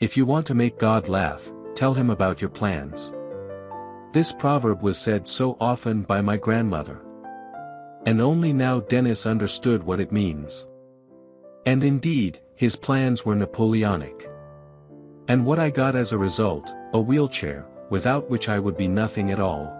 If you want to make God laugh, tell him about your plans. This proverb was said so often by my grandmother. And only now Dennis understood what it means. And indeed, his plans were Napoleonic. And what I got as a result, a wheelchair, without which I would be nothing at all.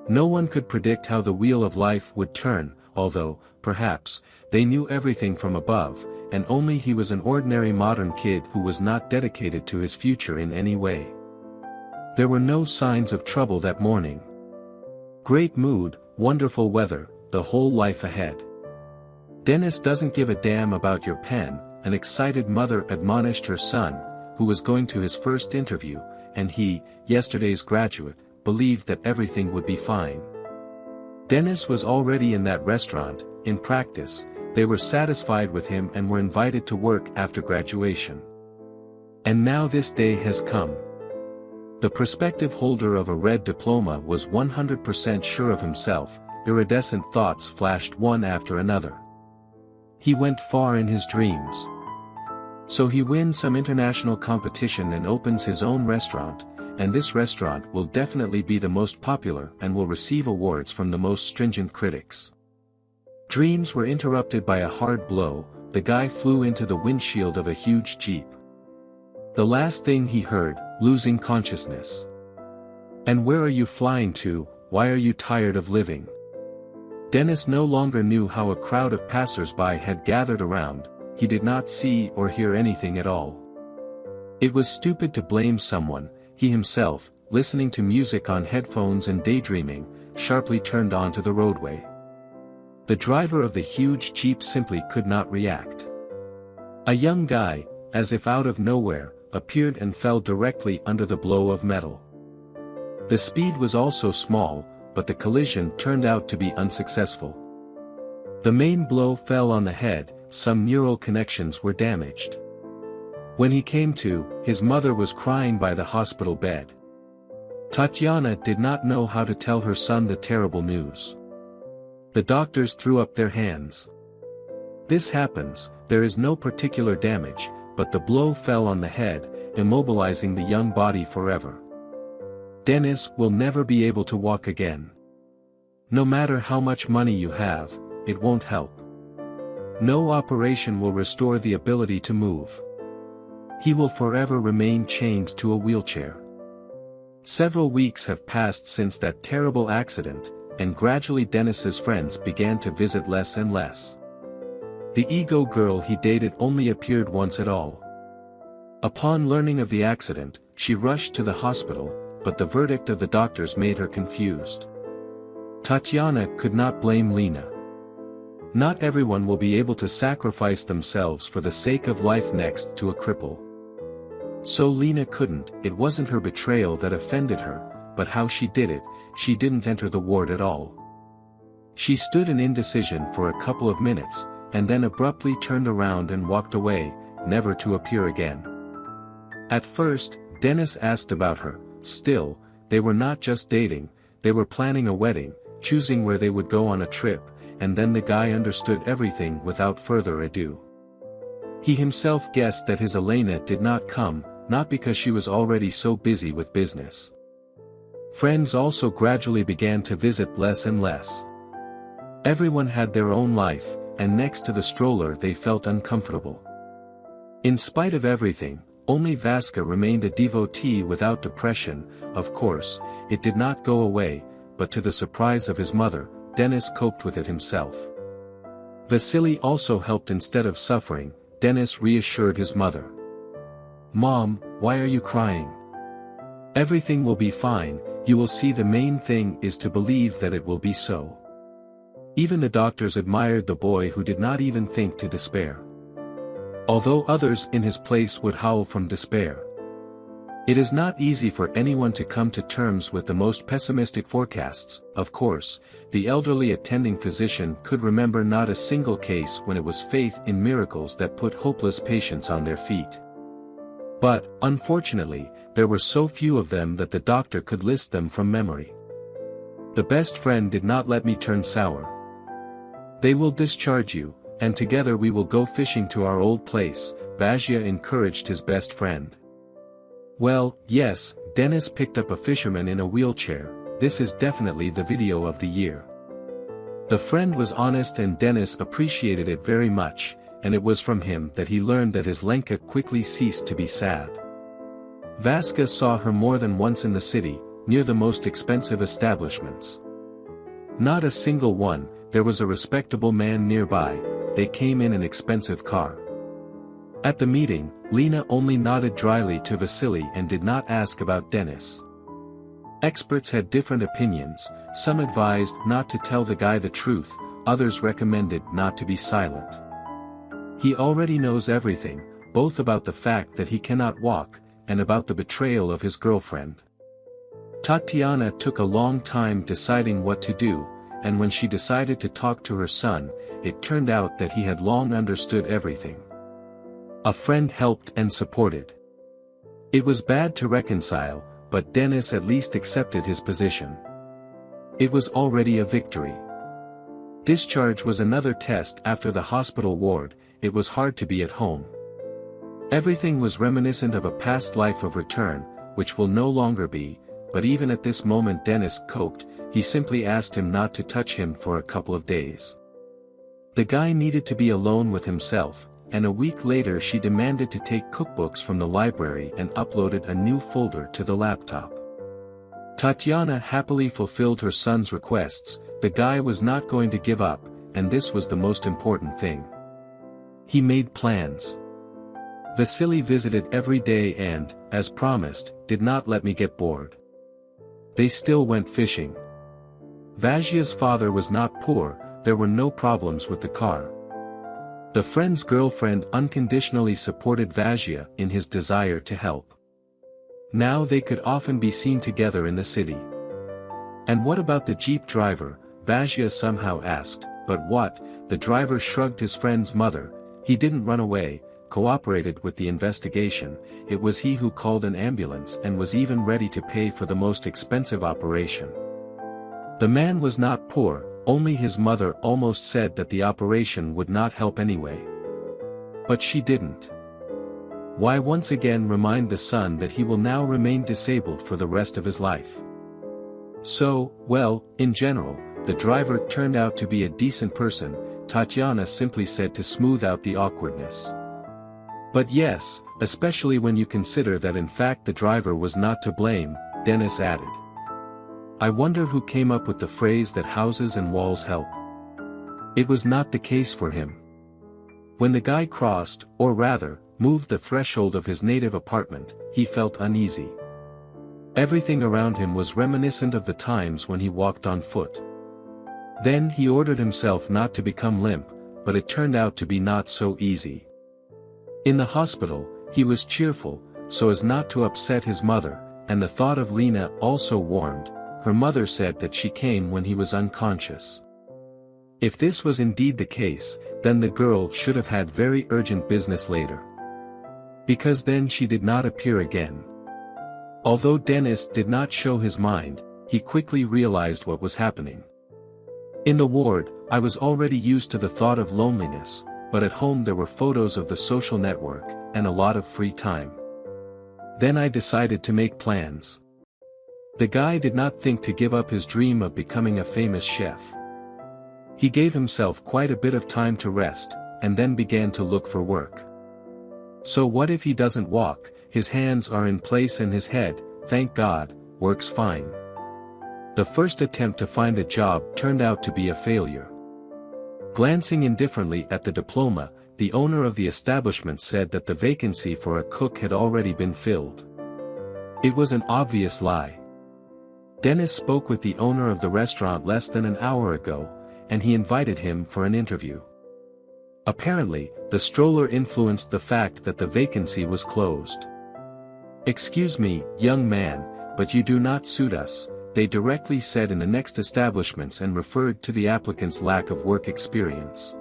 No one could predict how the wheel of life would turn, although, perhaps, they knew everything from above, and only he was an ordinary modern kid who was not dedicated to his future in any way. There were no signs of trouble that morning. Great mood, wonderful weather, the whole life ahead. Dennis doesn't give a damn about your pen, an excited mother admonished her son, who was going to his first interview, and he, yesterday's graduate, believed that everything would be fine. Dennis was already in that restaurant. In practice, they were satisfied with him and were invited to work after graduation. And now this day has come. The prospective holder of a red diploma was 100% sure of himself. Iridescent thoughts flashed one after another. He went far in his dreams. So he wins some international competition and opens his own restaurant, and this restaurant will definitely be the most popular and will receive awards from the most stringent critics. Dreams were interrupted by a hard blow. The guy flew into the windshield of a huge Jeep. The last thing he heard, losing consciousness. And where are you flying to? Why are you tired of living? Dennis no longer knew how a crowd of passers-by had gathered around. He did not see or hear anything at all. It was stupid to blame someone. He himself, listening to music on headphones and daydreaming, sharply turned onto the roadway. The driver of the huge Jeep simply could not react. A young guy, as if out of nowhere, appeared and fell directly under the blow of metal. The speed was also small, but the collision turned out to be unsuccessful. The main blow fell on the head. Some neural connections were damaged. When he came to, his mother was crying by the hospital bed. Tatiana did not know how to tell her son the terrible news. The doctors threw up their hands. This happens, there is no particular damage, but the blow fell on the head, immobilizing the young body forever. Dennis will never be able to walk again. No matter how much money you have, it won't help. No operation will restore the ability to move. He will forever remain chained to a wheelchair. Several weeks have passed since that terrible accident, and gradually Dennis's friends began to visit less and less. The ego girl he dated only appeared once at all. Upon learning of the accident, she rushed to the hospital, but the verdict of the doctors made her confused. Tatiana could not blame Lena. Not everyone will be able to sacrifice themselves for the sake of life next to a cripple. So Lena couldn't. It wasn't her betrayal that offended her, but how she did it. She didn't enter the ward at all. She stood in indecision for a couple of minutes, and then abruptly turned around and walked away, never to appear again. At first, Dennis asked about her. Still, they were not just dating, they were planning a wedding, choosing where they would go on a trip, and then the guy understood everything without further ado. He himself guessed that his Elena did not come, not because she was already so busy with business. Friends also gradually began to visit less and less. Everyone had their own life, and next to the stroller they felt uncomfortable. In spite of everything, only Vaska remained a devotee without depression. Of course, it did not go away, but to the surprise of his mother, Dennis coped with it himself. Vasily also helped instead of suffering. Dennis reassured his mother. "Mom, why are you crying? Everything will be fine. You will see, the main thing is to believe that it will be so." Even the doctors admired the boy who did not even think to despair. Although others in his place would howl from despair. It is not easy for anyone to come to terms with the most pessimistic forecasts. Of course, the elderly attending physician could remember not a single case when it was faith in miracles that put hopeless patients on their feet. But, unfortunately, there were so few of them that the doctor could list them from memory. The best friend did not let me turn sour. "They will discharge you, and together we will go fishing to our old place," Vazia encouraged his best friend. Well, yes, Dennis picked up a fisherman in a wheelchair. This is definitely the video of the year. The friend was honest and Dennis appreciated it very much, and it was from him that he learned that his Lenka quickly ceased to be sad. Vaska saw her more than once in the city, near the most expensive establishments. Not a single one, there was a respectable man nearby, they came in an expensive car. At the meeting, Lena only nodded dryly to Vasily and did not ask about Dennis. Experts had different opinions, some advised not to tell the guy the truth, others recommended not to be silent. He already knows everything, both about the fact that he cannot walk, and about the betrayal of his girlfriend. Tatiana took a long time deciding what to do, and when she decided to talk to her son, it turned out that he had long understood everything. A friend helped and supported. It was bad to reconcile, but Dennis at least accepted his position. It was already a victory. Discharge was another test after the hospital ward, it was hard to be at home. Everything was reminiscent of a past life of return, which will no longer be, but even at this moment Dennis coped, he simply asked him not to touch him for a couple of days. The guy needed to be alone with himself, and a week later she demanded to take cookbooks from the library and uploaded a new folder to the laptop. Tatiana happily fulfilled her son's requests, the guy was not going to give up, and this was the most important thing. He made plans. Vasily visited every day and, as promised, did not let me get bored. They still went fishing. Vazia's father was not poor, there were no problems with the car. The friend's girlfriend unconditionally supported Vazia in his desire to help. Now they could often be seen together in the city. And what about the jeep driver, Vazia somehow asked, but what, the driver shrugged his friend's mother, he didn't run away, cooperated with the investigation, it was he who called an ambulance and was even ready to pay for the most expensive operation. The man was not poor, only his mother almost said that the operation would not help anyway. But she didn't. Why once again remind the son that he will now remain disabled for the rest of his life? So, well, in general, the driver turned out to be a decent person, Tatiana simply said to smooth out the awkwardness. But yes, especially when you consider that in fact the driver was not to blame, Dennis added. I wonder who came up with the phrase that houses and walls help. It was not the case for him. When the guy crossed, or rather, moved the threshold of his native apartment, he felt uneasy. Everything around him was reminiscent of the times when he walked on foot. Then he ordered himself not to become limp, but it turned out to be not so easy. In the hospital, he was cheerful, so as not to upset his mother, and the thought of Lena also warmed. Her mother said that she came when he was unconscious. If this was indeed the case, then the girl should have had very urgent business later. Because then she did not appear again. Although Dennis did not show his mind, he quickly realized what was happening. In the ward, I was already used to the thought of loneliness, but at home there were photos of the social network, and a lot of free time. Then I decided to make plans. The guy did not think to give up his dream of becoming a famous chef. He gave himself quite a bit of time to rest, and then began to look for work. So what if he doesn't walk, his hands are in place and his head, thank God, works fine. The first attempt to find a job turned out to be a failure. Glancing indifferently at the diploma, the owner of the establishment said that the vacancy for a cook had already been filled. It was an obvious lie. Dennis spoke with the owner of the restaurant less than an hour ago, and he invited him for an interview. Apparently, the stroller influenced the fact that the vacancy was closed. Excuse me, young man, but you do not suit us, they directly said in the next establishments and referred to the applicant's lack of work experience.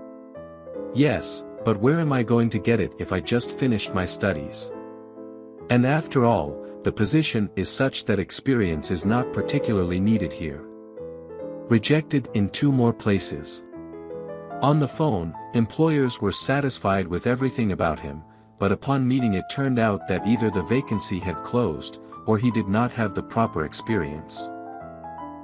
Yes, but where am I going to get it if I just finished my studies? And after all, the position is such that experience is not particularly needed here. Rejected in 2 more places. On the phone, employers were satisfied with everything about him, but upon meeting it turned out that either the vacancy had closed, or he did not have the proper experience.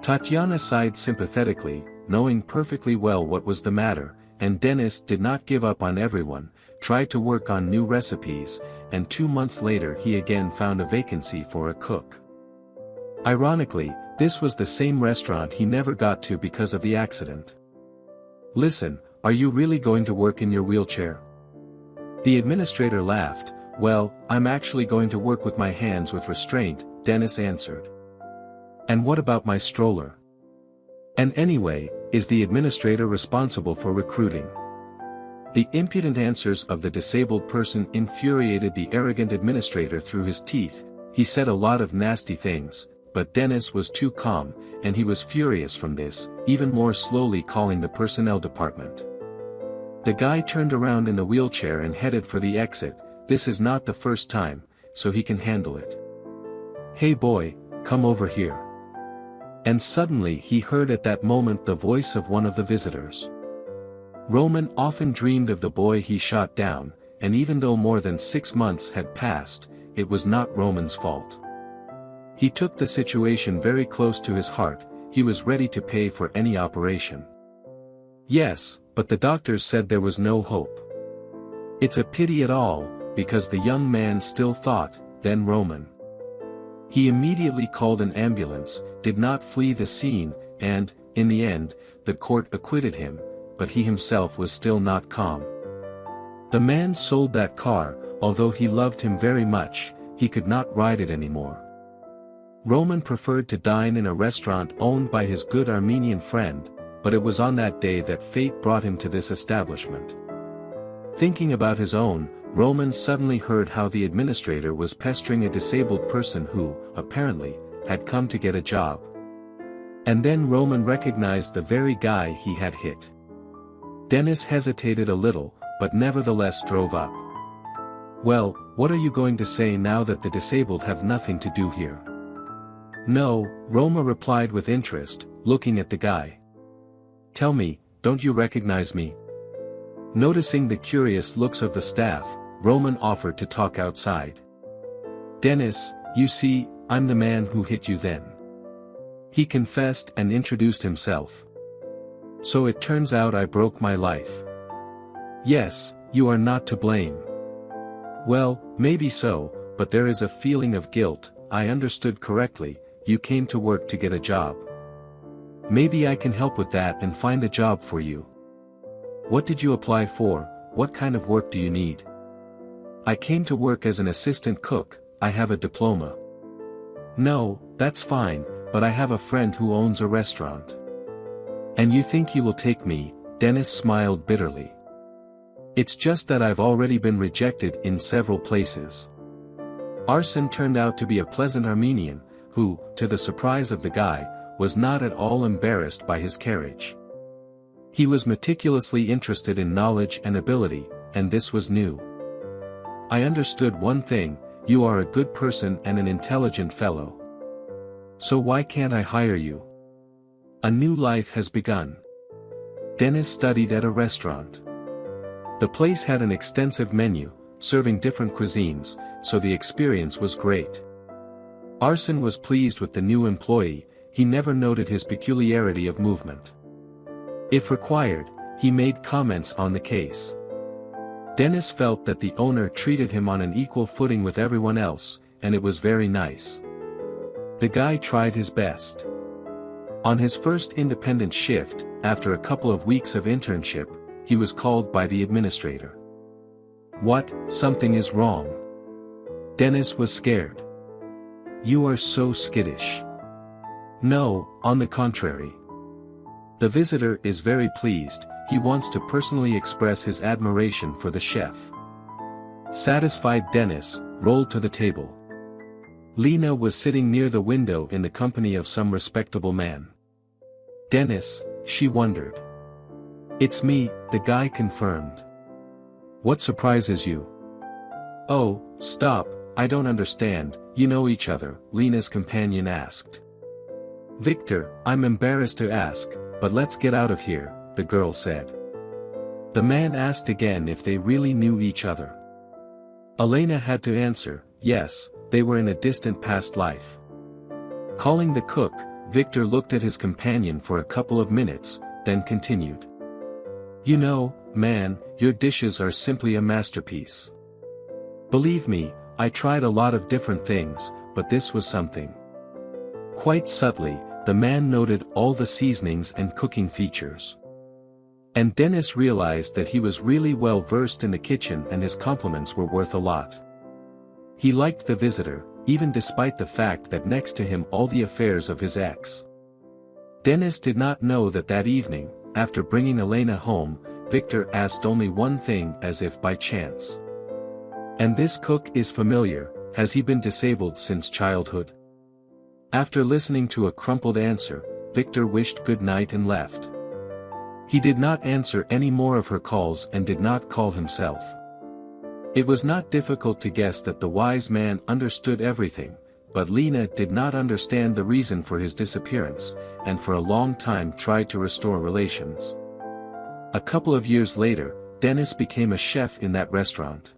Tatiana sighed sympathetically, knowing perfectly well what was the matter, and Dennis did not give up on everyone, tried to work on new recipes, and 2 months later he again found a vacancy for a cook. Ironically, this was the same restaurant he never got to because of the accident. "Listen, are you really going to work in your wheelchair?" The administrator laughed. "Well, I'm actually going to work with my hands with restraint," Dennis answered. "And what about my stroller? And anyway, is the administrator responsible for recruiting?" The impudent answers of the disabled person infuriated the arrogant administrator through his teeth. He said a lot of nasty things, but Dennis was too calm, and he was furious from this, even more slowly calling the personnel department. The guy turned around in the wheelchair and headed for the exit. This is not the first time, so he can handle it. "Hey boy, come over here." And suddenly he heard at that moment the voice of one of the visitors. Roman often dreamed of the boy he shot down, and even though more than 6 months had passed, it was not Roman's fault. He took the situation very close to his heart. He was ready to pay for any operation. Yes, but the doctors said there was no hope. It's a pity at all, because the young man still thought, then Roman. He immediately called an ambulance, did not flee the scene, and, in the end, the court acquitted him, but he himself was still not calm. The man sold that car. Although he loved him very much, he could not ride it anymore. Roman preferred to dine in a restaurant owned by his good Armenian friend, but it was on that day that fate brought him to this establishment. Thinking about his own, Roman suddenly heard how the administrator was pestering a disabled person who, apparently, had come to get a job. And then Roman recognized the very guy he had hit. Dennis hesitated a little, but nevertheless drove up. "Well, what are you going to say now that the disabled have nothing to do here?" "No," Roma replied with interest, looking at the guy. "Tell me, don't you recognize me?" Noticing the curious looks of the staff, Roman offered to talk outside. "Dennis, you see, I'm the man who hit you then." He confessed and introduced himself. "So it turns out I broke my life." "Yes, you are not to blame." "Well, maybe so, but there is a feeling of guilt. I understood correctly, you came to work to get a job. Maybe I can help with that and find a job for you." "What did you apply for? What kind of work do you need?" "I came to work as an assistant cook. I have a diploma." "No, that's fine, but I have a friend who owns a restaurant." "And you think he will take me?" Dennis smiled bitterly. "It's just that I've already been rejected in several places." Arsen turned out to be a pleasant Armenian, who, to the surprise of the guy, was not at all embarrassed by his carriage. He was meticulously interested in knowledge and ability, and this was new. "I understood one thing, you are a good person and an intelligent fellow. So why can't I hire you? A new life has begun." Dennis studied at a restaurant. The place had an extensive menu, serving different cuisines, so the experience was great. Arsen was pleased with the new employee. He never noted his peculiarity of movement. If required, he made comments on the case. Dennis felt that the owner treated him on an equal footing with everyone else, and it was very nice. The guy tried his best. On his first independent shift, after a couple of weeks of internship, he was called by the administrator. "What, something is wrong?" Dennis was scared. "You are so skittish." "No, on the contrary. The visitor is very pleased, he wants to personally express his admiration for the chef." Satisfied Dennis rolled to the table. Lena was sitting near the window in the company of some respectable man. "Dennis," she wondered. "It's me," the guy confirmed. "What surprises you?" "Oh, stop, I don't understand, you know each other," Lena's companion asked. "Victor, I'm embarrassed to ask, but let's get out of here," the girl said. The man asked again if they really knew each other. Elena had to answer, yes, they were in a distant past life. Calling the cook, Victor looked at his companion for a couple of minutes, then continued. You know, man, your dishes are simply a masterpiece. Believe me, I tried a lot of different things, but this was something. Quite subtly, the man noted all the seasonings and cooking features. And Dennis realized that he was really well versed in the kitchen and his compliments were worth a lot. He liked the visitor, even despite the fact that next to him all the affairs of his ex. Dennis did not know that evening, after bringing Elena home, Victor asked only one thing as if by chance. And this cook is familiar, has he been disabled since childhood? After listening to a crumpled answer, Victor wished good night and left. He did not answer any more of her calls and did not call himself. It was not difficult to guess that the wise man understood everything, but Lena did not understand the reason for his disappearance, and for a long time tried to restore relations. A couple of years later, Dennis became a chef in that restaurant.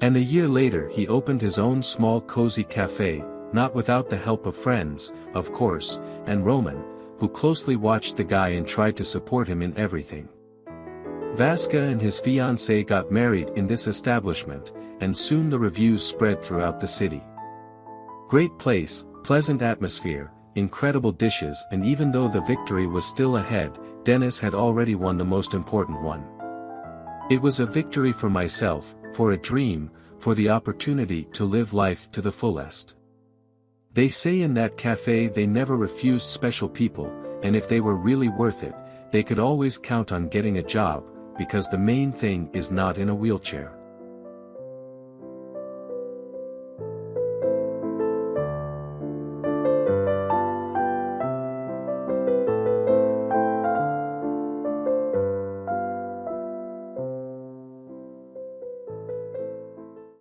And a year later he opened his own small cozy cafe, not without the help of friends, of course, and Roman, who closely watched the guy and tried to support him in everything. Vasca and his fiancée got married in this establishment, and soon the reviews spread throughout the city. Great place, pleasant atmosphere, incredible dishes, and even though the victory was still ahead, Dennis had already won the most important one. It was a victory for myself, for a dream, for the opportunity to live life to the fullest. They say in that cafe they never refused special people, and if they were really worth it, they could always count on getting a job, because the main thing is not in a wheelchair.